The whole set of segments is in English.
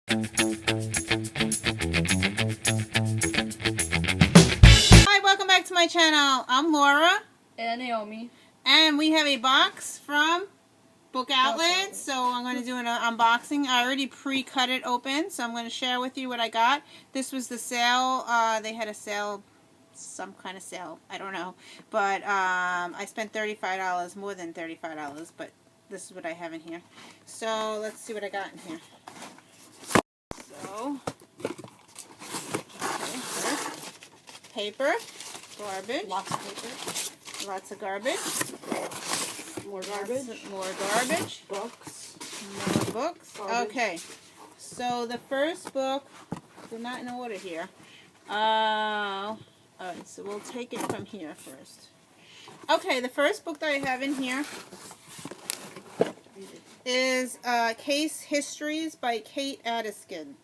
Hi, welcome back to my channel. I'm Laura. And Naomi. And we have a box from Book Outlet. So I'm going to do an unboxing. I already pre-cut it open, so I'm going to share with you what I got. This was the sale. They had a sale, some kind of sale. I don't know. But I spent $35, more than $35. But this is what I have in here. So let's see what I got in here. So, okay, first, paper, garbage. Lots of paper. Lots of garbage. More garbage. More garbage. Books. More books. Garbage. Okay. So the first book, they're not in order here. Alright, so we'll take it from here first. Okay, the first book that I have in here is Case Histories by Kate Atkinson.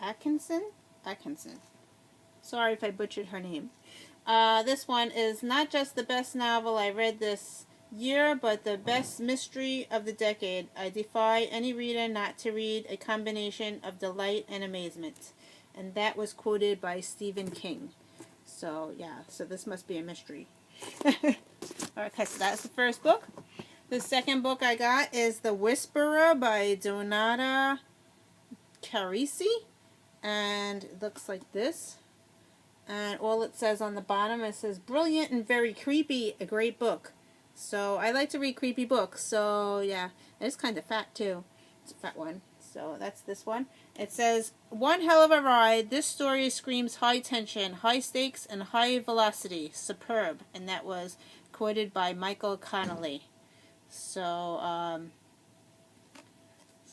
Atkinson. Sorry if I butchered her name. This one is not just the best novel I read this year, but the best mystery of the decade. I defy any reader not to read a combination of delight and amazement. And that was quoted by Stephen King. So, yeah, so this must be a mystery. Okay, so that's the first book. The second book I got is The Whisperer by Donata Carisi. And it looks like this. And all it says on the bottom, it says, brilliant and very creepy, a great book. So, I like to read creepy books. So, yeah, it's kind of fat, too. It's a fat one. So, that's this one. It says, one hell of a ride. This story screams high tension, high stakes, and high velocity. Superb. And that was quoted by Michael Connelly. So,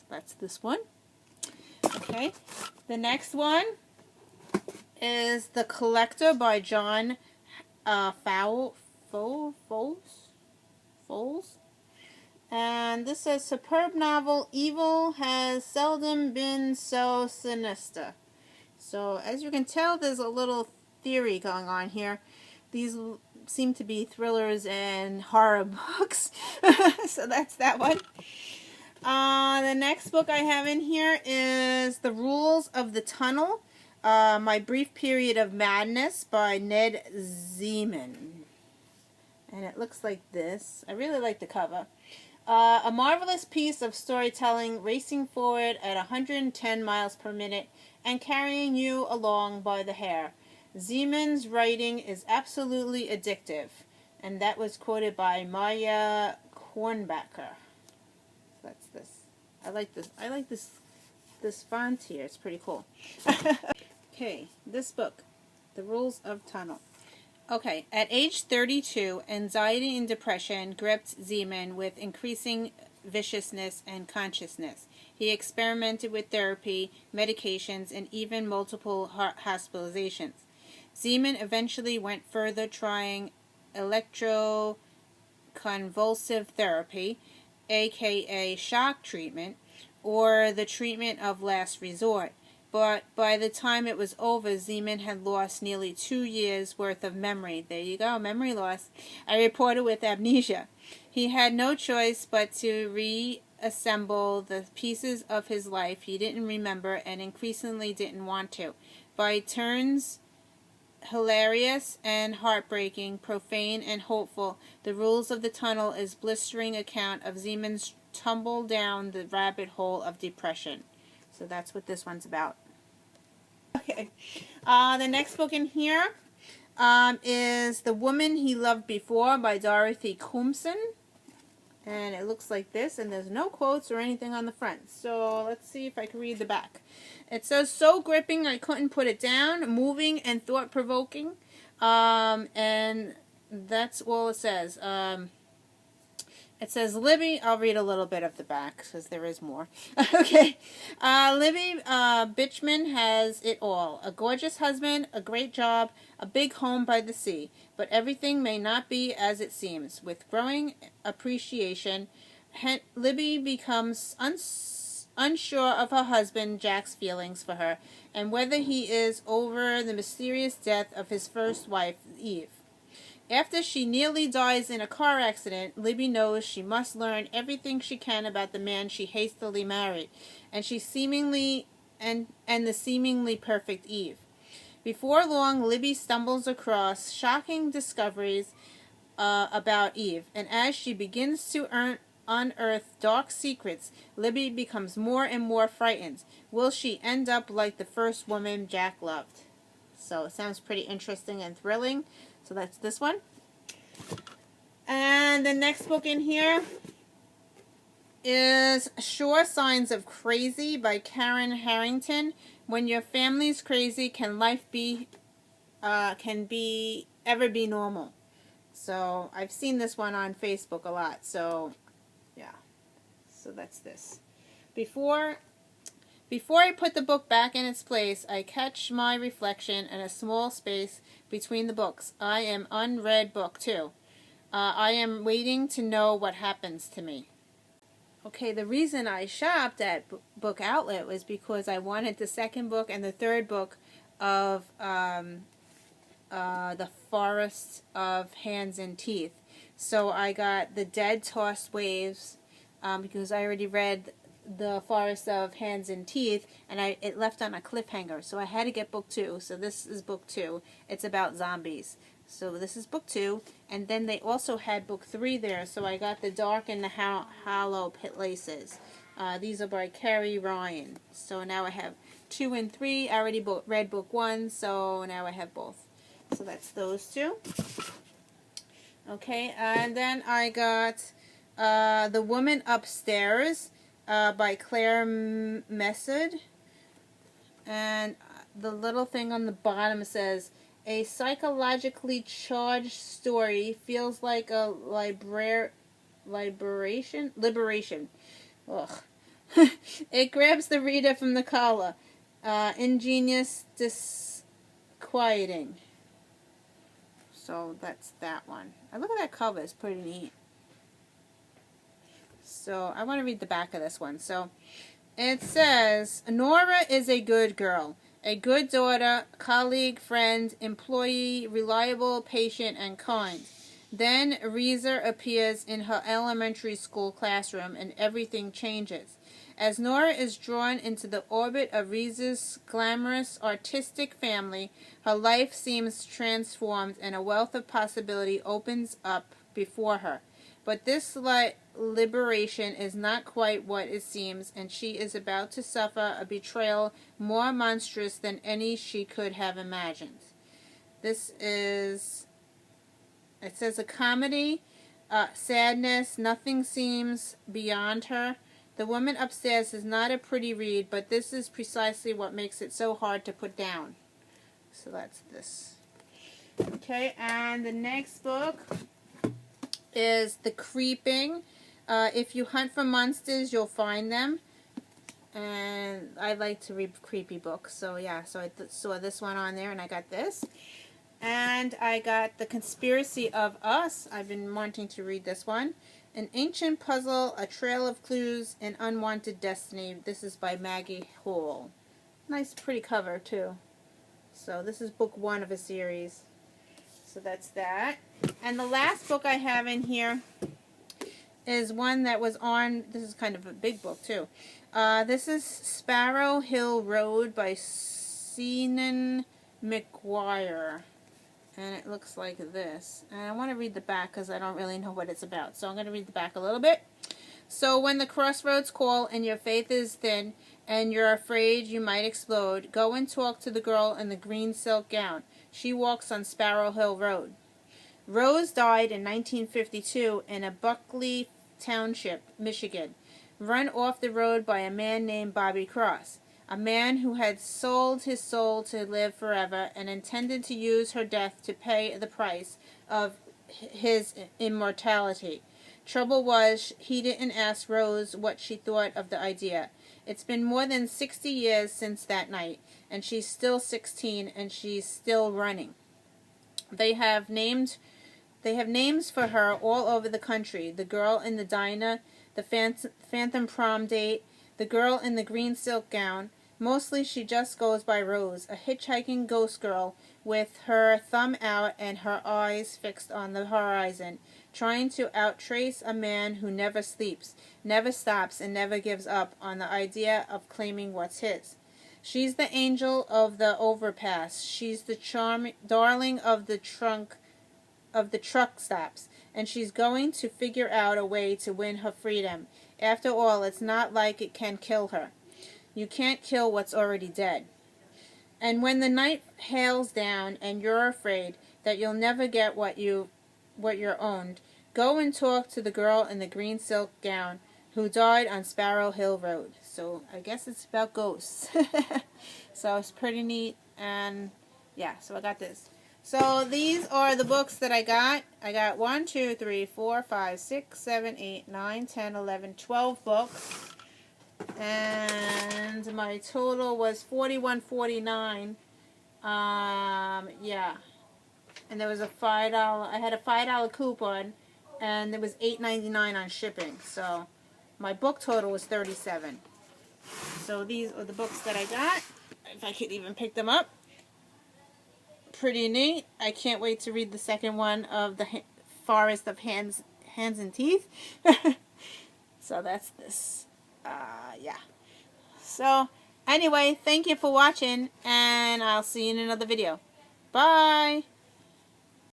that's this one. Okay. The next one is The Collector by John Fowles. And this says, superb novel, evil has seldom been so sinister. So, as you can tell, there's a little theory going on here. These seem to be thrillers and horror books. So that's that one. The next book I have in here is The Rules of the Tunnel, My Brief Period of Madness by Ned Zeman. And it looks like this. I really like the cover. A marvelous piece of storytelling racing forward at 110 miles per minute and carrying you along by the hair. Zeman's writing is absolutely addictive. And that was quoted by Maya Kornbacher. So that's this. I like this. I like this font here. It's pretty cool. Okay, this book, The Rules of Tunnel. Okay, at age 32, anxiety and depression gripped Zeman with increasing viciousness and consciousness. He experimented with therapy, medications, and even multiple hospitalizations. Zeman eventually went further, trying electroconvulsive therapy, aka shock treatment, or the treatment of last resort. But by the time it was over, Zeman had lost nearly 2 years' worth of memory. There you go, memory loss. A reporter with amnesia. He had no choice but to reassemble the pieces of his life he didn't remember and increasingly didn't want to. By turns hilarious and heartbreaking, profane and hopeful, The Rules of the Tunnel is a blistering account of Zeman's tumble down the rabbit hole of depression. So that's what this one's about. Okay. The next book in here is The Woman He Loved Before by Dorothy Comson. And it looks like this, and there's no quotes or anything on the front. So let's see if I can read the back. It says, so gripping I couldn't put it down, moving and thought-provoking. And that's all it says. It says, Libby, I'll read a little bit of the back, because there is more. Okay. Libby Bitchman has it all. A gorgeous husband, a great job, a big home by the sea. But everything may not be as it seems. With growing appreciation, Libby becomes unsure of her husband Jack's feelings for her, and whether he is over the mysterious death of his first wife, Eve. After she nearly dies in a car accident, Libby knows she must learn everything she can about the man she hastily married, and the seemingly perfect Eve. Before long, Libby stumbles across shocking discoveries about Eve, and as she begins to unearth dark secrets, Libby becomes more and more frightened. Will she end up like the first woman Jack loved? So it sounds pretty interesting and thrilling. So that's this one. And the next book in here is Sure Signs of Crazy by Karen Harrington. When your family's crazy, can life ever be normal? So I've seen this one on Facebook a lot. So yeah. So that's this. Before I put the book back in its place, I catch my reflection in a small space between the books. I am unread book 2. I am waiting to know what happens to me. Okay, the reason I shopped at Book Outlet was because I wanted the second book and the third book of The Forest of Hands and Teeth. So I got The Dead Tossed Waves because I already read The Forest of Hands and Teeth, and it left on a cliffhanger, so I had to get book 2. So this is book 2. It's about zombies. So this is book 2, and then they also had book 3 there, so I got The Dark and the Hollow Places. These are by Carrie Ryan. So now I have 2 and 3. I already read book 1, so now I have both. So that's those 2. Okay, and then I got The Woman Upstairs by Claire Messud. And the little thing on the bottom says, a psychologically charged story feels like a liberation. Ugh. It grabs the reader from the collar. Ingenious, disquieting. So that's that one. I look at that cover, it's pretty neat. So I want to read the back of this one. So it says, Nora is a good girl. A good daughter, colleague, friend, employee, reliable, patient, and kind. Then Reza appears in her elementary school classroom and everything changes. As Nora is drawn into the orbit of Reza's glamorous, artistic family, her life seems transformed and a wealth of possibility opens up before her. But this liberation is not quite what it seems, and she is about to suffer a betrayal more monstrous than any she could have imagined. This is, it says, a comedy, sadness, nothing seems beyond her. The Woman Upstairs is not a pretty read, but this is precisely what makes it so hard to put down. So that's this. Okay, and the next book is The Creeping. If you hunt for monsters, you'll find them. And I like to read creepy books. So yeah, so I saw this one on there and I got this. And I got The Conspiracy of Us. I've been wanting to read this one. An Ancient Puzzle, A Trail of Clues, and Unwanted Destiny. This is by Maggie Hall. Nice pretty cover too. So this is book 1 of a series. So that's that. And the last book I have in here is one that was on, this is kind of a big book too. This is Sparrow Hill Road by Seanan McGuire. And it looks like this. And I want to read the back because I don't really know what it's about. So I'm going to read the back a little bit. So when the crossroads call and your faith is thin and you're afraid you might explode, go and talk to the girl in the green silk gown. She walks on Sparrow Hill Road. Rose died in 1952 in a Buckley Township, Michigan, run off the road by a man named Bobby Cross, a man who had sold his soul to live forever and intended to use her death to pay the price of his immortality. Trouble was, he didn't ask Rose what she thought of the idea. It's been more than 60 years since that night, and she's still 16, and she's still running. They have names for her all over the country. The girl in the diner, the phantom prom date, the girl in the green silk gown, Mostly she just goes by Rose, a hitchhiking ghost girl with her thumb out and her eyes fixed on the horizon, trying to outtrace a man who never sleeps, never stops, and never gives up on the idea of claiming what's his. She's the angel of the overpass. She's the darling of the truck stops, and she's going to figure out a way to win her freedom. After all, it's not like it can kill her. You can't kill what's already dead. And when the night hails down and you're afraid that you'll never get what you're owned, go and talk to the girl in the green silk gown who died on Sparrow Hill Road. So I guess it's about ghosts. So it's pretty neat. And yeah, so I got this. So these are the books that I got. I got 1, 2, 3, 4, 5, 6, 7, 8, 9, 10, 11, 12 books. And my total was $41.49. Yeah. And there was a $5. I had a $5 coupon, and there was $8.99 on shipping. So my book total was $37. So these are the books that I got. If I could even pick them up. Pretty neat. I can't wait to read the second one of the Forest of Hands and Teeth. So that's this. Yeah. So, anyway, thank you for watching, and I'll see you in another video. Bye!